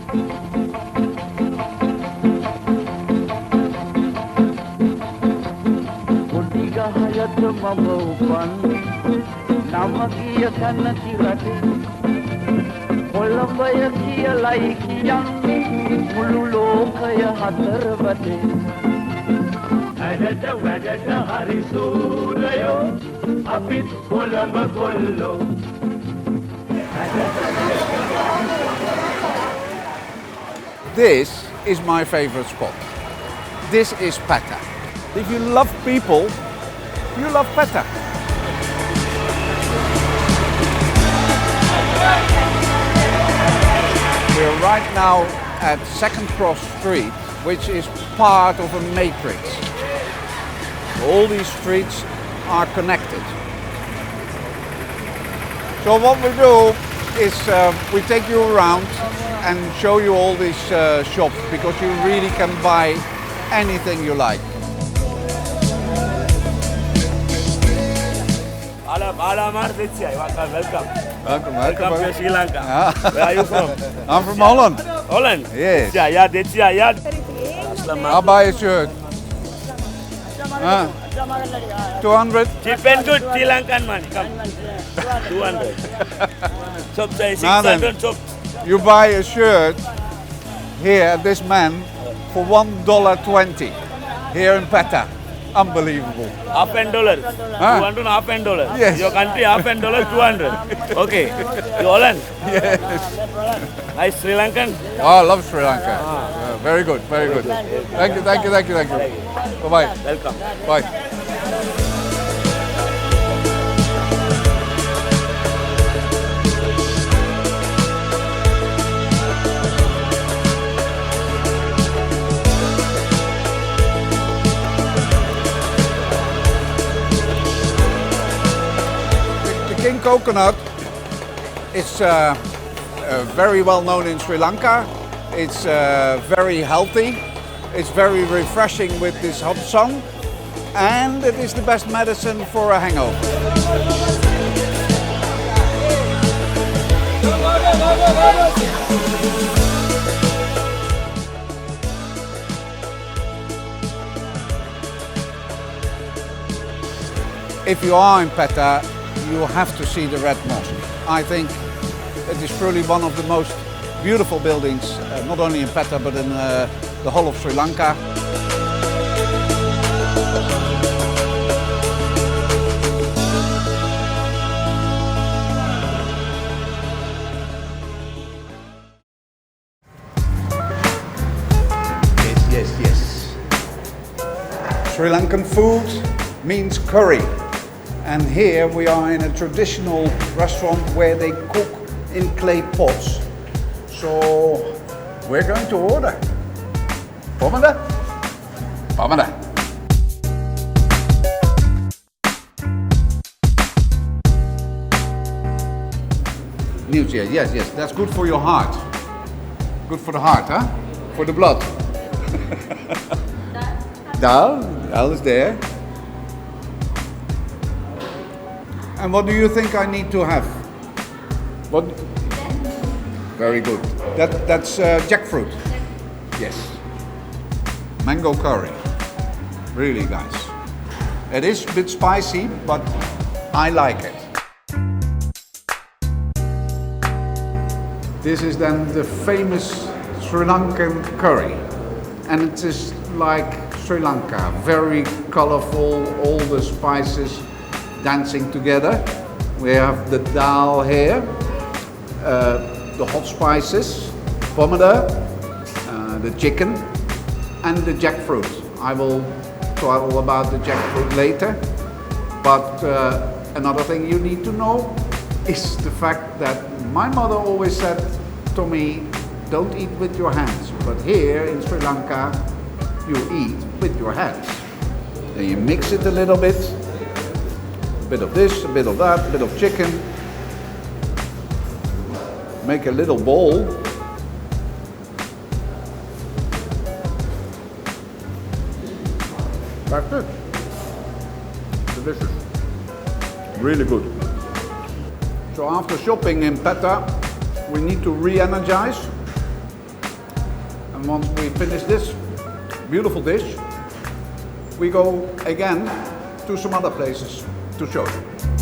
Colombo කියලයි කියන්නේ මුළු ලෝකය හතරවටේ ඇදට වැඩට හරි සූරයෝ අපිත් කොළඹ කොල්ලෝ This is my favorite spot. This is Pettah. If you love people, you love Pettah. We're right now at Second Cross Street, which is part of a matrix. All these streets are connected. So what we do is we take you around and show you all these shops, because you really can buy anything you like. Welcome. Welcome to Sri Lanka. Ah. Where are you from? I'm from Holland. Holland? Yes. Yeah. I'll buy a shirt. 200? Cheap and good Sri Lankan money. Come. 200. Shop size Now then. 600 shop. You buy a shirt here at this man for $1.20 here in Pettah. Unbelievable. Half and dollar. Huh? You want to know half and dollar? Yes. Your country half and dollar 200. Okay. You Holland? Yes. Hi Sri Lankan. Oh, I love Sri Lanka. Yeah, very good, very good. Thank you. Bye-bye. Welcome. Bye. King coconut is very well known in Sri Lanka. It's very healthy. It's very refreshing with this hot sun, and it is the best medicine for a hangover. If you are in Pettah, you have to see the Red Mosque. I think it is truly one of the most beautiful buildings, not only in Pettah but in the whole of Sri Lanka. Yes. Sri Lankan food means curry. And here we are in a traditional restaurant where they cook in clay pots. So we're going to order. Pomada? News, yes. That's good for your heart. Good for the heart, huh? For the blood. Dal is there. And what do you think I need to have? What? Very good. That's jackfruit. Yes. Mango curry. Really, guys. It is a bit spicy, but I like it. This is then the famous Sri Lankan curry. And it is like Sri Lanka. Very colorful, all the spices dancing together. We have the dal here, the hot spices, pomada, the chicken, and the jackfruit. I will tell about the jackfruit later. But another thing you need to know is the fact that my mother always said to me, don't eat with your hands. But here in Sri Lanka, you eat with your hands. Then you mix it a little bit. A bit of this, a bit of that, a bit of chicken. Make a little bowl. That's it. Delicious. Really good. So after shopping in Pettah, we need to re-energize. And once we finish this beautiful dish, we go again to some other places to show you.